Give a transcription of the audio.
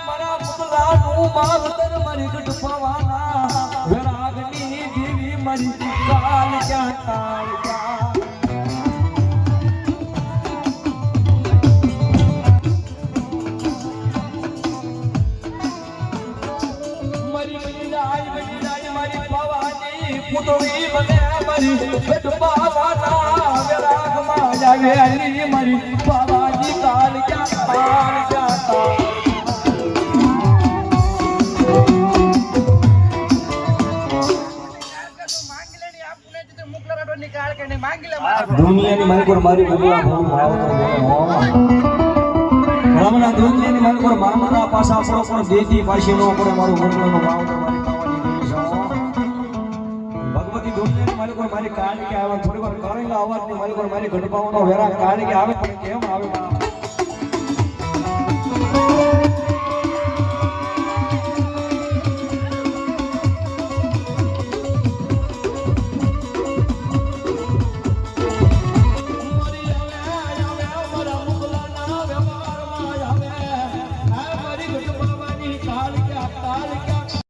મારા પુતલાનું માવતર મારી ગઢપવાના વિરાગની દેવી મારી કાલ ક્યાં કાળ ક્યાં મારી બની મારી પવાની પુતળી બને મારી ગઢપવાના વિરાગમાં જાવેલી મારી પવાની કાલ ક્યાં કાળ ક્યાં કાળ દુનિયાની મારી પર મારી ગુલા બહુ માવતર રમણા દુનિયાની મારી પર મામના પાસા આપણો પણ દેતી પાછી નો પડે મારું ગુલાનો માવતર મારી પાવાની દેવી છે ભગવતી દુનિયાની મારી પર મારી કાળ કે આવે થોડી વાર કરેલા અવાજની મારી પર મારી ગઢપાવાનો વેરા કાળ કે આવે પણ કેમ આવે